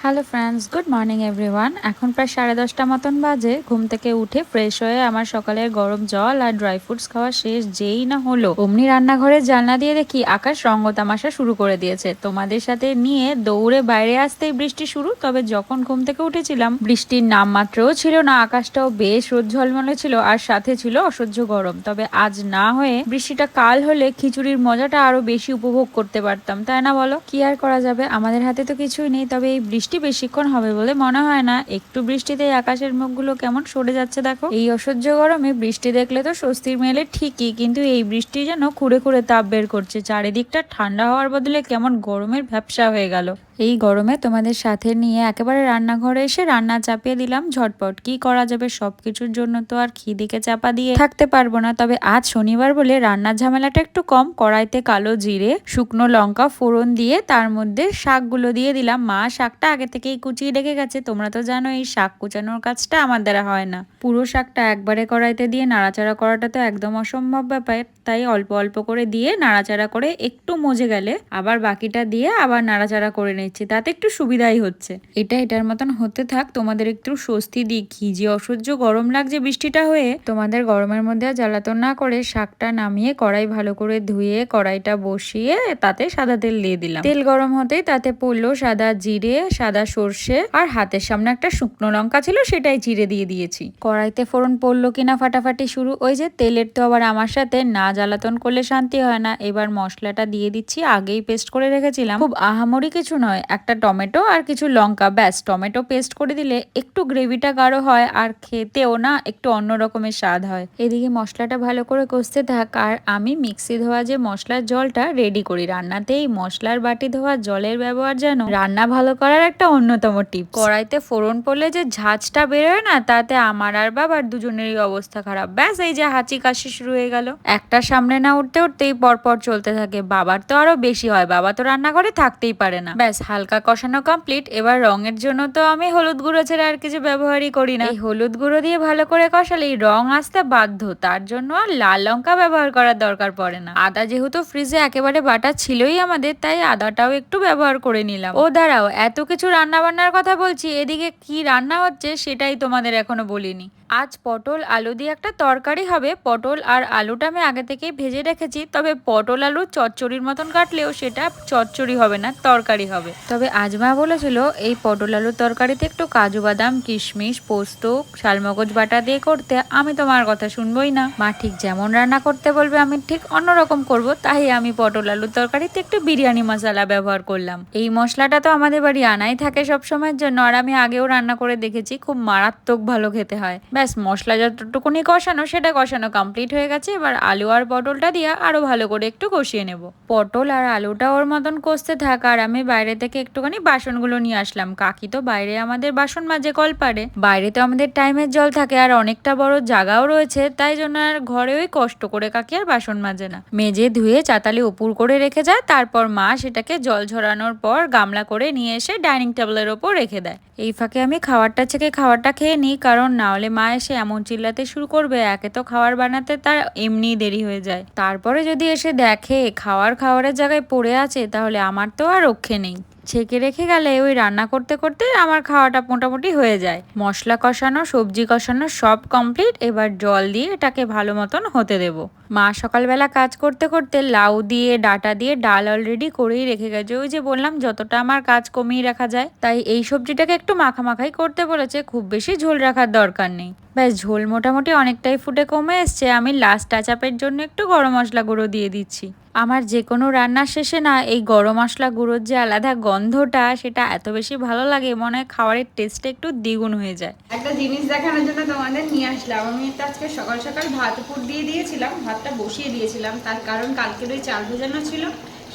Hello friends, good morning everyone. এখন প্রায় 10:30 মতন বাজে। ঘুম থেকে উঠে ফ্রেশ হয়ে আমার সকালের গরম জল আর ড্রাই ফ্রুটস খাওয়া শেষ যেই না হলো, অমনি রান্নাঘরের জানলা দিয়ে দেখি আকাশ রঙ্গতামাশা শুরু করে দিয়েছে। তোমাদের সাথে নিয়ে দৌড়ে বাইরে আসতেই বৃষ্টি শুরু। তবে যখন ঘুম থেকে উঠেছিলাম বৃষ্টির নামমাত্রও ছিল না, আকাশটাও বেশ রোদ ঝলমলে ছিল আর সাথে ছিল অসহ্য গরম। তবে আজ না হয়ে বৃষ্টিটা কাল হলে খিচুড়ির মজাটা আরো বেশি উপভোগ করতে পারতাম, তাই না বলো? কি আর করা যাবে, আমাদের হাতে তো কিছুই নেই। তবে এই বৃষ্টি বেশিক্ষণ হবে বলে মনে হয় না। একটু বৃষ্টিতেই আকাশের মুখগুলো কেমন সরে যাচ্ছে দেখো। এই অসহ্য গরমে বৃষ্টি দেখলে তো স্বস্তির মেলে ঠিকই, কিন্তু এই বৃষ্টি যেন খুঁড়ে খুঁড়ে তাপ বের করছে। চারিদিকটা ঠান্ডা হওয়ার বদলে কেমন গরমের ভ্যাপসা হয়ে গেল। এই গরমে তোমাদের সাথে নিয়ে একেবারে রান্নাঘরে এসে রান্না চাপিয়ে দিলাম ঝটপট। কি করা যাবে, সবকিছুর জন্য তো আর খিদিকে চাপা দিয়ে থাকতে পারবো না। তবে আজ শনিবার বলে রান্নার ঝামেলাটা একটু কম। কড়াইতে কালো জিরে, শুকনো লঙ্কা ফোড়ন দিয়ে তার মধ্যে শাকগুলো দিয়ে দিলাম। মা শাকটা আগে থেকেই কুচিয়ে রেখে গেছে। তোমরা তো জানো এই শাক কুচানোর কাজটা আমার দ্বারা হয় না। পুরো শাকটা একবারে কড়াইতে দিয়ে নাড়াচাড়া করাটা তো একদম অসম্ভব ব্যাপার, তাই অল্প অল্প করে দিয়ে নাড়াচাড়া করে একটু মজে গেলে আবার বাকিটা দিয়ে আবার নাড়াচাড়া করে নিচ্ছি, তাতে একটু সুবিধাই হচ্ছে। এটার মতন হতে থাক, তোমাদের একটু স্বস্তি দিই। কি যে অসহ্য গরম লাগছে বৃষ্টিটা হয়ে। তোমাদের গরমের মধ্যে আর জ্বালাতন না করে শাকটা নামিয়ে কড়াই ভালো করে ধুয়ে কড়াইটা বসিয়ে তাতে সাদা তেল দিয়ে দিলাম। তেল গরম হতেই তাতে পড়লো সাদা জিরে, সাদা সর্ষে আর হাতের সামনে একটা শুকনো লঙ্কা ছিল, সেটাই চিড়ে দিয়ে দিয়েছি। কড়াইতে ফোড়ন পড়লো কিনা ফাটাফাটি শুরু। ওই যে তেলের তো আবার আমার সাথে না জ্বালাতন করলে শান্তি হয় না। এবার মশলাটা দিয়ে দিচ্ছি, আগেই পেস্ট করে রেখেছিলাম। খুব আহামরি কিছু নয়, একটা টমেটো আর কিছু লঙ্কা, ব্যাস। টমেটো পেস্ট করে দিলে একটু গ্রেভিটা গাঢ় হয় আর খেতেও না একটু অন্য রকমের স্বাদ হয়। এদিকে মশলাটা ভালো করে কষতে থাক আর আমি মিক্সি ধোয়া যে মশলার জলটা রেডি করি। রান্নাতে এই মশলার বাটি ধোয়া জলের ব্যবহার যেন রান্না ভালো করার একটা অন্যতম টিপ। কড়াইতে ফোড়ন পড়লে যে ঝাঁঝটা বেরোয় না, তাতে আমার আর বাবার দুজনেরই অবস্থা খারাপ। ব্যাস, এই যে হাঁচি কাশি শুরু হয়ে গেল। একটা সামনে না উঠতে উঠতেই পরপর চলতে থাকে। বাবার তো আরো বেশি হয়, বাবা তো রান্নাঘরে থাকতেই পারে না। ব্যাস, হালকা কষানো কমপ্লিট। এবার রঙের জন্য তো আমি হলুদ গুঁড়ো ছাড়া আর কিছু ব্যবহারই করি না। এই হলুদ গুঁড়ো দিয়ে ভালো করে কষালেই রং আসতে বাধ্য, তার জন্য আর লাল লঙ্কা ব্যবহার করার দরকার পড়ে না। আদা যেহেতু ফ্রিজে একেবারে বাটা ছিলই আমাদের, তাই আদাটাও একটু ব্যবহার করে নিলাম। ও দাঁড়াও, এত কিছু রান্না বান্নার কথা বলছি, এদিকে কি রান্না হচ্ছে সেটাই তোমাদের এখনো বলিনি। আজ পটল আলু দিয়ে একটা তরকারি হবে। পটল আর আলুটা আমি আগে থেকেই ভেজে রেখেছি। তবে পটল আলু চচ্চড়ির মতন কাটলেও সেটা চচ্চড়ি হবে না, তরকারি হবে। তবে আজ মা বলেছিল এই পটল আলুর তরকারিতে একটু কাজু বাদাম, কিশমিশ, পোস্ত, শালমগজ বাটা দিয়ে করতে। আমি তো মার কথা শুনবোই না। মা ঠিক যেমন রান্না করতে বলবে আমি ঠিক অন্যরকম করব। তাই আমি পটল আলুর তরকারিতে একটু বিরিয়ানি মশলা ব্যবহার করলাম। এই মশলাটা তো আমাদের বাড়ি আনাই থাকে সব সময়ের জন্য, আর আমি আগেও রান্না করে দেখেছি, খুব মারাত্মক ভালো খেতে হয়। ব্যাস, মশলা যতটুকুনি কষানো সেটা কষানো কমপ্লিট হয়ে গেছে। এবার আলু আর পটলটা দিয়ে আরো ভালো করে একটু কষিয়ে নেব। পটল আর আলুটা ওর মতন কষতে থাক আর আমি বাইরে থেকে একটুখানি বাসনগুলো নিয়ে আসলাম। কাকি তো বাইরে আমাদের বাসন মাজে কলপারে। বাইরে তো আমাদের টাইমের জল থাকে আর অনেকটা বড় জায়গাও রয়েছে, তাই জন্য আর ঘরে ওই কষ্ট করে কাকি আর বাসন মাজে না। মেজে ধুয়ে চাতালে উপুর করে রেখে যায়। তারপর মা সেটাকে জল ঝরানোর পর গামলা করে নিয়ে এসে ডাইনিং টেবিলের ওপর রেখে দেয়। এই ফাঁকে আমি খাবারটা ছেঁকে খাবারটা খেয়ে নিই, কারণ না হলে মা এসে এমন চিল্লাতে শুরু করবে। একে তো খাবার বানাতে তার এমনি দেরি হয়ে যায়, তারপরে যদি এসে দেখে খাবারের জায়গায় পড়ে আছে, তাহলে আমার তো আর রক্ষে নেই। ছেঁকে রেখে গেলে ওই রান্না করতে করতে আমার খাওয়াটা মোটামুটি হয়ে যায়। মশলা কষানো, সবজি কষানো সব কমপ্লিট। এবার জল দিয়ে এটাকে ভালো মতন হতে দেব। মা সকালবেলা কাজ করতে করতে লাউ দিয়ে ডাটা দিয়ে ডাল অলরেডি করেই রেখে গেছে। ওই যে বললাম যতটা আমার কাজ কমিয়ে রাখা যায়, তাই এই সবজিটাকে একটু মাখামাখাই করতে বলেছে, খুব বেশি ঝোল রাখার দরকার নেই। ব্যাস, ঝোল মোটামুটি অনেকটাই ফুটে কমে এসছে। আমি লাস্ট টাচ আপের জন্য একটু গরম মশলা গুঁড়ো দিয়ে দিচ্ছি। আমার যে কোনো রান্নার শেষে না এই গরম মশলা গুঁড়োর যে আলাদা গন্ধটা, সেটা এত বেশি ভালো লাগে, মনে হয় খাবারের টেস্টটা একটু দ্বিগুণ হয়ে যায়। একটা জিনিস দেখানোর জন্য তোমাদের নিয়ে আসলাম। আমি তো আজকে সকাল সকাল ভাত উপর দিয়ে দিয়েছিলাম, ভাতটা বসিয়ে দিয়েছিলাম। তার কারণ কালকের ওই চাল ভেজানো ছিল,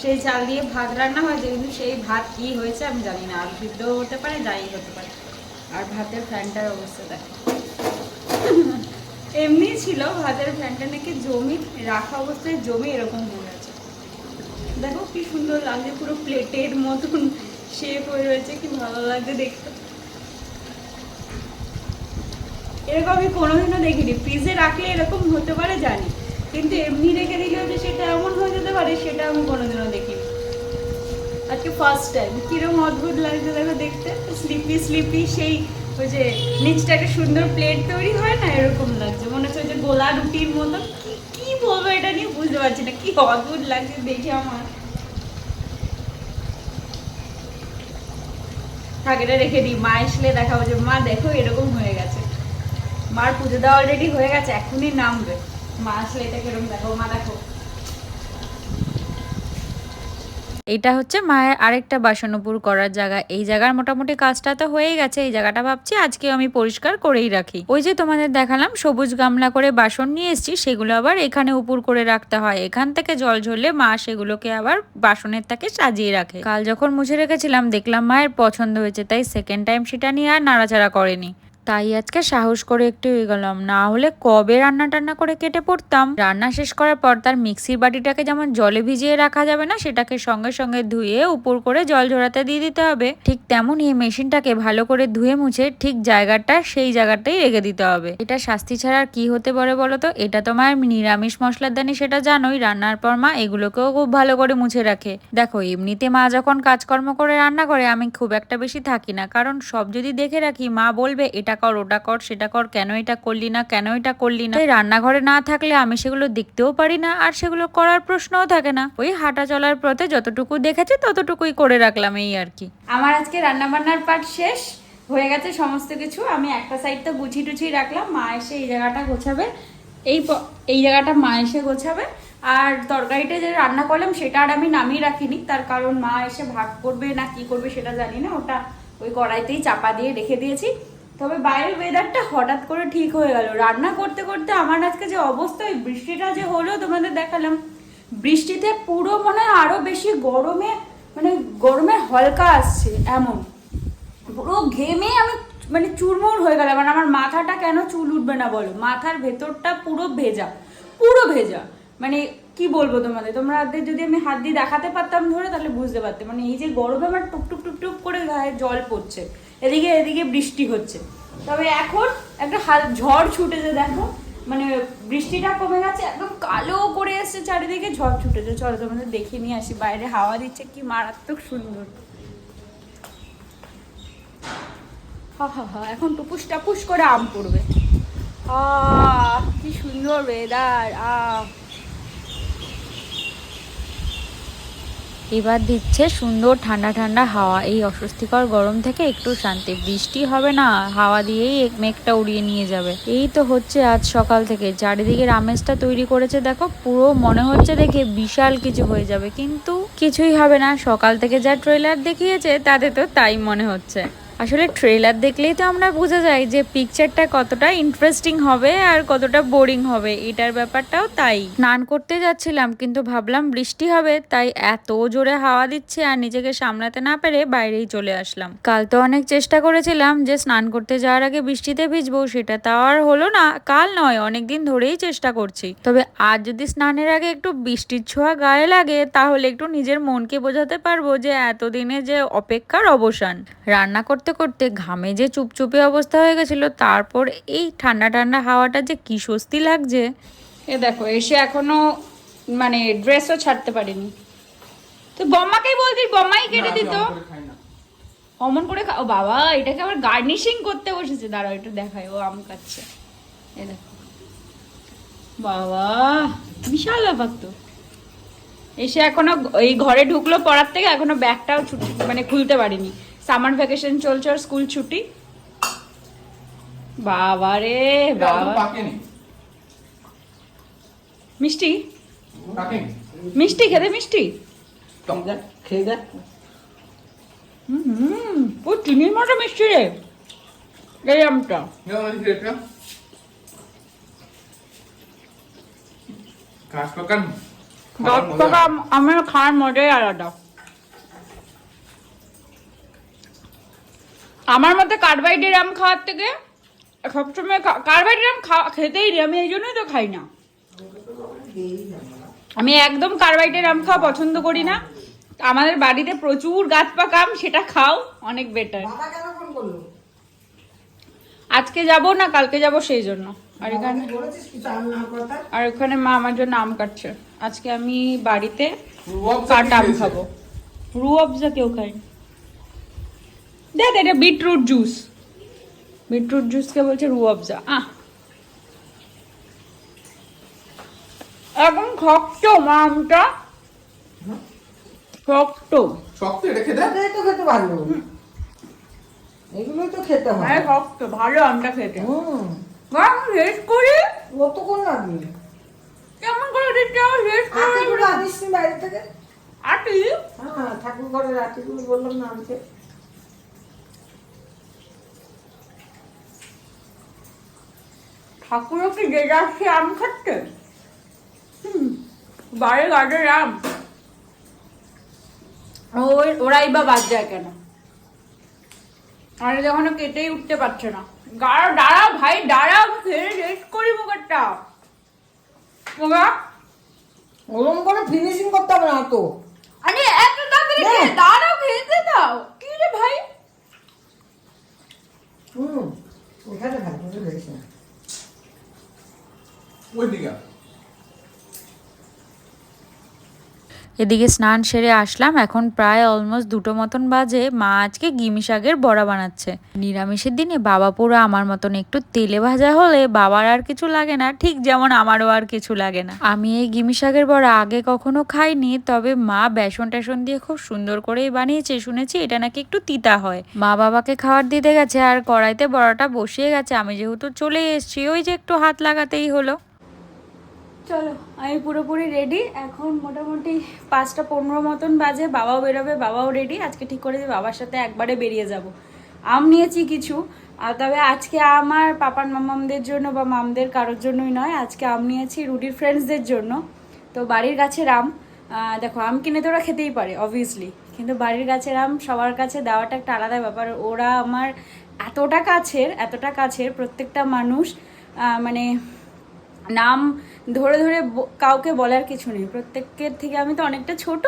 সেই চাল দিয়ে ভাত রান্না হয়েছে, কিন্তু সেই ভাত কি হয়েছে আমি জানি না। আলু সিদ্ধও হতে পারে, যাই হতে পারে। আর ভাতের ফ্যানটার অবস্থা দেখো, এমনি ছিল ভাতের ফ্যানটা নাকি জমি রাখা অবস্থায় জমি এরকম হয়ে আছে। দেখো কি সুন্দর লাগছে, পুরো প্লেটের মতন শেপ হয়ে রয়েছে, কি ভালো লাগছে দেখতে। এরকম আমি কোনোদিনও দেখিনি। ফ্রিজে রাখলে এরকম হতে পারে জানি, কিন্তু এমনি রেখে দিলেও যে সেটা এমন হয়ে যেতে পারে সেটা আমি কোনোদিনও দেখিনি। আজকে ফার্স্ট টাইম কিরকম অদ্ভুত লাগছে দেখো দেখতে, স্লিপি স্লিপি সেই ওই যে নিচটা একটা সুন্দর প্লেট তৈরি হয় না, এরকম লাগছে, মনে হচ্ছে যে গোলা রুটির মতো। কি বলবো এটা নিয়ে বুঝতে পারছি না, কি অদ্ভুত লাগছে দেখে আমার। থাকেটা রেখে দিই, মা আসলে দেখাবো যে মা দেখো এরকম হয়ে গেছে। মার পুজো দেওয়া অলরেডি হয়ে গেছে, এখনই নামবে। মা আসলে এটা কিরকম দেখো, মা দেখো। এটা হচ্ছে মায়ের আরেকটা বাসন উপর করার জায়গা। এই জায়গার মোটামুটি কাজটা তো হয়েই গেছে। এই জায়গাটা ভাবছি আজকে আমি পরিষ্কার করেই রাখি। ওই যে তোমাদের দেখালাম সবুজ গামলা করে বাসন নিয়ে এসেছি, সেগুলো আবার এখানে উপর করে রাখতে হয়। এখান থেকে জল ঝরলে মা সেগুলোকে আবার বাসনের তাকে সাজিয়ে রাখে। কাল যখন মুছে রেখেছিলাম দেখলাম মায়ের পছন্দ হয়েছে, তাই সেকেন্ড টাইম সেটা নিয়ে আর নাড়াচাড়া করেনি। তাই আজকে সাহস করে একটু এগোলাম, না হলে কবে রান্না টান্না করে কেটে পড়তাম। রান্না শেষ করার পর তার মিক্সির বাটিটাকে যেমন জলে ভিজিয়ে রাখা যাবে না, সেটাকে সঙ্গে সঙ্গে ধুয়ে উপর করে জল ঝরাতে দিয়ে দিতে হবে, ঠিক তেমনই এই মেশিনটাকে ভালো করে ধুয়ে মুছে ঠিক জায়গাটা সেই জায়গাটাই রেখে দিতে হবে। এটা শাস্তি ছাড়া আর কি হতে পারে বলো তো? এটা তোমার নিরামিষ মশলার দানি, সেটা জানোই। রান্নার পর মা এগুলোকেও খুব ভালো করে মুছে রাখে। দেখো এমনিতে মা যখন কাজকর্ম করে রান্না করে আমি খুব একটা বেশি থাকি না, কারণ সব যদি দেখে রাখি মা বলবে এটা কর ওটা কর সেটা কর, কেন এটা করলি না, কেন এটা করলি না। রান্নাঘরে না থাকলে আমি সেগুলো দেখতেও পারি না, আর সেগুলো করার প্রশ্নও থাকে না। ওই হাঁটা চলার পথে যতটুকু দেখেছি ততটুকুই করে রাখলাম, এই আর কি। আমার আজকে রান্না বান্নার পার্ট শেষ হয়ে গেছে সমস্ত কিছু। আমি একটা সাইড তো গুছিয়ে টুছিয়ে রাখলাম, মা এসে এই জায়গাটা গোছাবে, এই জায়গাটা মা এসে গোছাবে। আর তরকারিটা যে রান্না করলাম সেটা আর আমি নামিয়ে রাখিনি, তার কারণ মা এসে ভাগ করবে না কি করবে সেটা জানি না, ওটা ওই কড়াইতেই চাপা দিয়ে রেখে দিয়েছি। তবে বাইরের ওয়েদারটা হঠাৎ করে ঠিক হয়ে গেল রান্না করতে করতে। আমার আজকে যে অবস্থা, ওই বৃষ্টিটা যে হলো তোমাদের দেখালাম, বৃষ্টিতে পুরো মনে হয় আরো বেশি গরমে, মানে গরমের হলকা আসছে এমন, পুরো ঘেমে আমি মানে চুরমুর হয়ে গেলাম। মানে আমার মাথাটা কেন চুল উঠবে না বলো, মাথার ভেতরটা পুরো ভেজা, পুরো ভেজা। মানে কি বলবো তোমাদের, তোমাদের যদি আমি হাত দিয়ে দেখাতে পারতাম ধরে তাহলে বুঝতে পারতে। মানে এই যে গরমে আমার টুকটুক টুকটুক করে গায়ে জল পড়ছে, এদিকে এদিকে বৃষ্টি হচ্ছে। তবে এখন একটা ঝড় ছুটেছে দেখো, মানে বৃষ্টিটা কমে গেছে, একদম কালো করে এসছে চারিদিকে, ঝড় ছুটেছে। চলো তোমাদের দেখে নিয়ে আসি, বাইরে হাওয়া দিচ্ছে কি মারাত্মক সুন্দর। হা হা হা, এখন টুপুস টাপুস করে আম পড়বে। কি সুন্দর ওয়েদার। এবার দিচ্ছে সুন্দর ঠান্ডা ঠান্ডা হাওয়া। এই অস্বস্তিকর গরম থেকে একটু শান্তি। বৃষ্টি হবে না, হাওয়া দিয়েই মেঘটা উড়িয়ে নিয়ে যাবে। এই তো হচ্ছে আজ সকাল থেকে চারিদিকে আমেজটা তৈরি করেছে দেখো, পুরো মনে হচ্ছে দেখে বিশাল কিছু হয়ে যাবে, কিন্তু কিছুই হবে না। সকাল থেকে যা ট্রেলার দেখিয়েছে তাতে তো তাই মনে হচ্ছে। আসলে ট্রেলার দেখলেই তো আমরা বোঝা যায় যে পিকচারটা কতটা ইন্টারেস্টিং হবে আর কতটা বোরিং হবে। এটার ব্যাপারটাও তাই। স্নান করতে যাচ্ছিলাম কিন্তু ভাবলাম বৃষ্টি হবে, তাই এত জোরে হাওয়া দিচ্ছে আর নিজেকে সামলাতে না পেরে বাইরেই চলে আসলাম। কাল তো অনেক চেষ্টা করেছিলাম যে স্নান করতে যাওয়ার আগে বৃষ্টিতে ভিজবো, সেটা তাও আর হলো না। কাল নয়, অনেকদিন ধরেই চেষ্টা করছি। তবে আজ যদি স্নানের আগে একটু বৃষ্টির ছোঁয়া গায়ে লাগে তাহলে একটু নিজের মনকে বোঝাতে পারবো যে এতদিনে যে অপেক্ষার অবসান। রান্না করতে করতে ঘামে যে চুপচুপে অবস্থা হয়ে গেছিল, তারপর এই ঠান্ডা ঠান্ডা হাওয়াটা যে কি স্বস্তি লাগছে। এ দেখো এসে এখনো মানে ড্রেসও ছাড়তে পারিনি। তো বম্মাকেই বলতিস, বম্মাই কেটে দিত। অমন করে ও বাবা, এটাকে আবার গার্নিশিং করতে বসেছে। দাঁড়াও একটু দেখায়, ও আম কাটছে। এ দেখো বাবা, বিশাল ব্যাপার তো। এসে এখনো এই ঘরে ঢুকলো পড়ার থেকে, এখনো ব্যাগটাও ছুটি মানে খুলতে পারিনি। সামার ভ্যাকেশন চলছে, আর স্কুল ছুটি। বাবা রে বাবা, মিষ্টি মিষ্টি খেতে মিষ্টি খেয়ে দেখ। পুরো চিনির মতো মিষ্টি রে এই আমটা। আমার খাওয়ার মজাই আলাদা। আমার মতে কার্বাইডের আম খাওয়ার থেকে সবসময় কার্বাইডের আম খেতেই রে, আমি এই জন্যই তো খাই না। আমি একদম কার্বাইডের আম খাওয়া পছন্দ করি না। আমাদের বাড়িতে প্রচুর গাছ পাকা আম, সেটা খাও অনেক বেটার। আজকে যাব না কালকে যাব সেই জন্য। আর ওখানে মা আমার জন্য আম কাটছে। আজকে আমি বাড়িতে কাটা আম খাবো। রু আফজা কেউ খায় দেখ এটা বিটরুট জুস, বিটরুট জুসকে বলছে রু আফজা। এখন শক্ত মা আমটা, শক্ত শক্ত, এটা খেতে এটাই তো খেতে ভালো, এগুলোই তো খেতে হয়। হ্যাঁ শক্ত ভালো আমটা খেতে। হুম, শেষ করি কতক্ষণ লাগবে? কেমন করে দিতে হবে শেষ করে আটিগুলো আনিস নি বাইরে থেকে? আটি হ্যাঁ, ঠাকুর ঘরের আটিগুলো বললাম না আনতে। ঠাকুরও কি যে যাচ্ছে আম খাচ্ছে? বাড়ির গাছের আম ওরাই বা বাদ যায় কেন? আরে যখন কেটেই উঠতে পারছে না। দাঁড়াও ভাই দাঁড়াও, খেয়ে শেষ করি মুখেরটা। ওরকম করে ফিনিশিং করতে হবে না তো। আরে এত তাড়াতাড়ি খেয়ে দাঁড়াও, খেতে দাও। কি রে ভাই? হুম, এখানে ভালো হয়েছে। ওই দিকে এদিকে স্নান সেরে আসলাম, এখন প্রায় অলমোস্ট 2টো মতন বাজে। মা আজকে গিমি শাকের বড়া বানাচ্ছে। নিরামিষের দিনে বাবা পুরো আমার মতন একটু তেলে ভাজা হলে বাবার আর কিছু লাগে না, ঠিক যেমন আমারও আর কিছু লাগে না। আমি এই গিমি শাকের বড়া আগে কখনো খাইনি, তবে মা বেসন টেসন দিয়ে খুব সুন্দর করেই বানিয়েছে। শুনেছি এটা নাকি একটু তিতা হয়। মা বাবাকে খাবার দিতে গেছে আর কড়াইতে বড়াটা বসিয়ে গেছে। আমি যেহেতু চলে এসেছি, ওই যে একটু হাত লাগাতেই হলো। চলো আমি পুরোপুরি রেডি। এখন মোটামুটি 5টা 15 মতন বাজে। বাবাও বেরোবে, বাবাও রেডি। আজকে ঠিক করেছি বাবার সাথে একবারে বেরিয়ে যাব। আম নিয়েছি কিছু, তবে আজকে আমার পাপার মামামদের জন্য বা মামদের কারোর জন্যই নয়। আজকে আম নিয়েছি রুটির ফ্রেন্ডসদের জন্য। তো বাড়ির গাছের আম, দেখো আম কিনে তো ওরা খেতেই পারে অবভিয়াসলি, কিন্তু বাড়ির গাছের আম সবার কাছে দেওয়াটা একটা আলাদা ব্যাপার। ওরা আমার এতটা কাছের প্রত্যেকটা মানুষ, মানে নাম ধরে ধরে কাউকে বলার কিছু নেই। প্রত্যেকের থেকে আমি তো অনেকটা ছোট,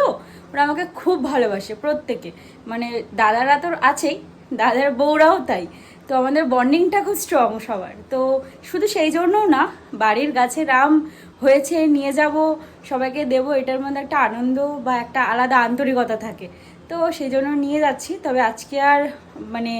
ওরা আমাকে খুব ভালোবাসে প্রত্যেকে। মানে দাদারা তো আছেই, দাদার বউরাও তাই। তো আমাদের বন্ডিংটা খুব স্ট্রং সবার। তো শুধু সেই জন্যও না, বাড়ির গাছের আম হয়েছে নিয়ে যাব সবাইকে দেবো, এটার মধ্যে একটা আনন্দ বা একটা আলাদা আন্তরিকতা থাকে। তো সেই জন্য নিয়ে যাচ্ছি। তবে আজকে আর মানে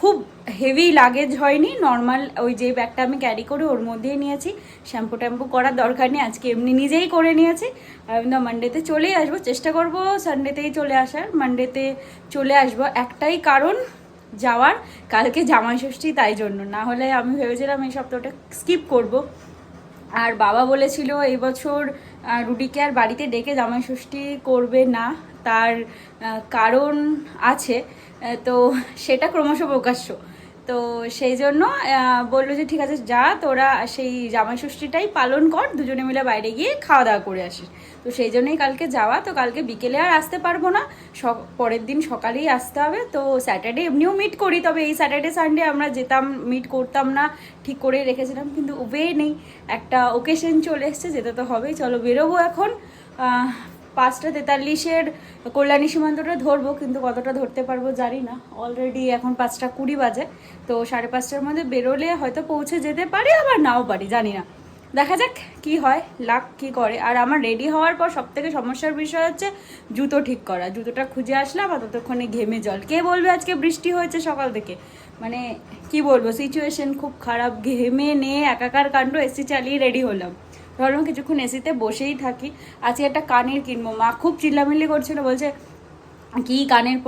খুব হেভি লাগেজ হয়নি, নর্মাল ওই যে ব্যাগটা আমি ক্যারি করি ওর মধ্যেই নিয়েছি। শ্যাম্পু ট্যাম্পু করার দরকার নেই, আজকে এমনি নিজেই করে নিয়েছি। আর আমি মানডেতে চলেই আসবো, চেষ্টা করবো সানডেতেই চলে আসার। মানডেতে চলে আসবো একটাই কারণ যাওয়ার, কালকে জামাই ষষ্ঠী, তাই জন্য। না হলে আমি ভেবেছিলাম এই সপ্তাহটা স্কিপ করব। আর বাবা বলেছিল এই বছর রুডিকে আর বাড়িতে ডেকে জামাই ষষ্ঠী করবে না, তার কারণ আছে। তো সেটা ক্রমশ প্রকাশ্য। তো সেই জন্য বললো যে ঠিক আছে যা, তোরা সেই জামাই ষষ্ঠীটাই পালন কর, দুজনে মিলে বাইরে গিয়ে খাওয়া দাওয়া করে আসিস। তো সেই জন্যই কালকে যাওয়া। তো কালকে বিকেলে আর আসতে পারবো না, পরের দিন সকালেই আসতে হবে। তো স্যাটারডে এমনিও মিট করি, তবে এই স্যাটারডে সানডে আমরা যেতাম, মিট করতাম না ঠিক করে রেখেছিলাম, কিন্তু ওয়ে নেই, একটা ওকেশন চলে এসছে, যেতে তো হবেই। চলো বেরোবো এখন। 5টা 43-এর কল্যাণী সীমান্তটা ধরবো, কিন্তু কতটা ধরতে পারবো জানি না। অলরেডি এখন 5টা 20 বাজে। তো 5:30টার মধ্যে বেরোলে হয়তো পৌঁছে যেতে পারি, আবার নাও পারি, জানি না। দেখা যাক কি হয়, লাক কি করে। আর আমার রেডি হওয়ার পর সবথেকে সমস্যার বিষয় হচ্ছে জুতো ঠিক করা। জুতোটা খুঁজে আসলাম আর ততক্ষণে ঘেমে জল। কে বলবে আজকে বৃষ্টি হয়েছে সকাল থেকে, মানে কি বলবো, সিচুয়েশন খুব খারাপ। ঘেমে নিয়ে একাকার কাণ্ড, এসি চালিয়ে রেডি হলাম। ভাবলাম কিছুক্ষণ এসিতে বসেই থাকি। আজকে একটা কানের কিনবো, মা খুব চিল্লামিল্লি করছিল, বলছে কি কানের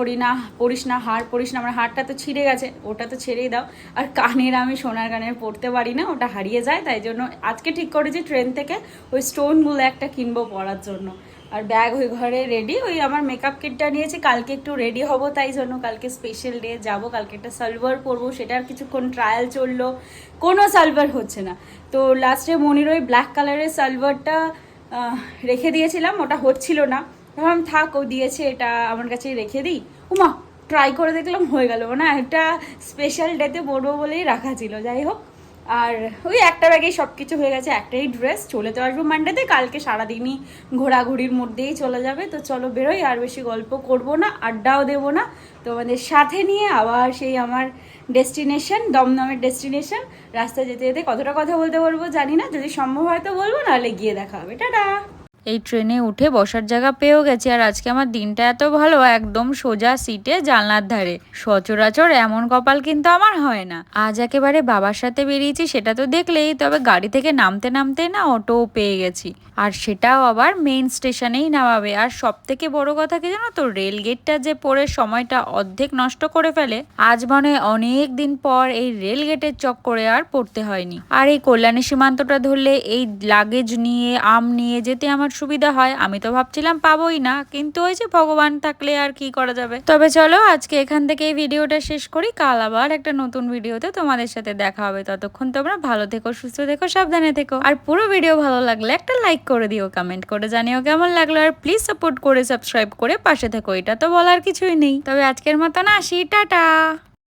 পরিস না হার পরিস না। আমার হারটা তো ছিঁড়ে গেছে, ওটা তো ছেড়েই দাও। আর কানের আমি সোনার কানের পরতে পারি না, ওটা হারিয়ে যায়। তাই জন্য আজকে ঠিক করেছি ট্রেন থেকে ওই স্টোনগুলো একটা কিনবো পরার জন্য। আর ব্যাগ ওই ঘরে রেডি, ওই আমার মেকআপ কিটটা নিয়েছি, কালকে একটু রেডি হব, তাই জন্য কালকে স্পেশাল ডে যাব। কালকে একটা সালভার পরবো, সেটার কিছুক্ষণ ট্রায়াল চললো, কোনো সালভার হচ্ছে না। তো লাস্টে মনির ওই ব্ল্যাক কালারের সালভারটা রেখে দিয়েছিলাম, ওটা হচ্ছিল না। ভাবলাম থাক, ও দিয়েছে এটা আমার কাছেই রেখে দিই। উমা ট্রাই করে দেখলাম হয়ে গেল, মানে একটা স্পেশাল ডেতে পরবো বলেই রাখা ছিল। যাই হোক, আর ওই একটা ব্যাগেই সব কিছু হয়ে গেছে, একটাই ড্রেস। চলে তো আসবো মানডেতে, কালকে সারাদিনই ঘোরাঘুরির মধ্যেই চলে যাবে। তো চলো বেরোই, আর বেশি গল্প করব না, আড্ডাও দেবো না। তো আমাদের সাথে নিয়ে আবার সেই আমার ডেস্টিনেশন, দমদমের ডেস্টিনেশন। রাস্তায় যেতে যেতে কতটা কথা বলতে বলবো জানি না, যদি সম্ভব হয় তো বলবো, নাহলে গিয়ে দেখা হবে। টাটা। এই ট্রেনে উঠে বসার জায়গা পেয়েও গেছি। আর আজকে আমার দিনটা এত ভালো, একদম সোজা সিটে জানলার ধারে। সচরাচর এমন কপাল কিন্তু আমার হয় না। আজ একেবারে বাবার সাথে বেরিয়েছি, সেটা তো দেখলেই। তবে গাড়ি থেকে নামতে নামতে না অটোও পেয়ে গেছি, আর সেটাও আবার মেইন স্টেশনেই নামাবে। আর সব থেকে বড় কথা কি জানো তো, রেল গেটটা যে পড়ে সময়টা অর্ধেক নষ্ট করে ফেলে। আজ মনে হয় অনেক দিন পর এই রেল গেটের চক্করে আর পড়তে হয়নি। আর এই কল্যাণী সীমান্তটা ধরলে এই লাগেজ নিয়ে আম নিয়ে যেতে আমার সুবিধা হয়। আমি তো ভাবছিলাম পাবোই না, কিন্তু ওই যে ভগবান থাকলে আর কি করা যাবে। তবে চলো আজকে এখান থেকে এই ভিডিওটা শেষ করি। কাল আবার একটা নতুন ভিডিওতে তোমাদের সাথে দেখা হবে। ততক্ষণ তোমরা ভালো থেকো, সুস্থ থেকো, সাবধানে থেকো। আর পুরো ভিডিও ভালো লাগলে একটা লাইক করে দিও, কমেন্ট করে জানিও কেমন লাগলো। আর প্লিজ সাপোর্ট করে সাবস্ক্রাইব করে পাশে থেকো, এটা তো বলার কিছুই নেই। তবে আজকের মতন আসি, টাটা।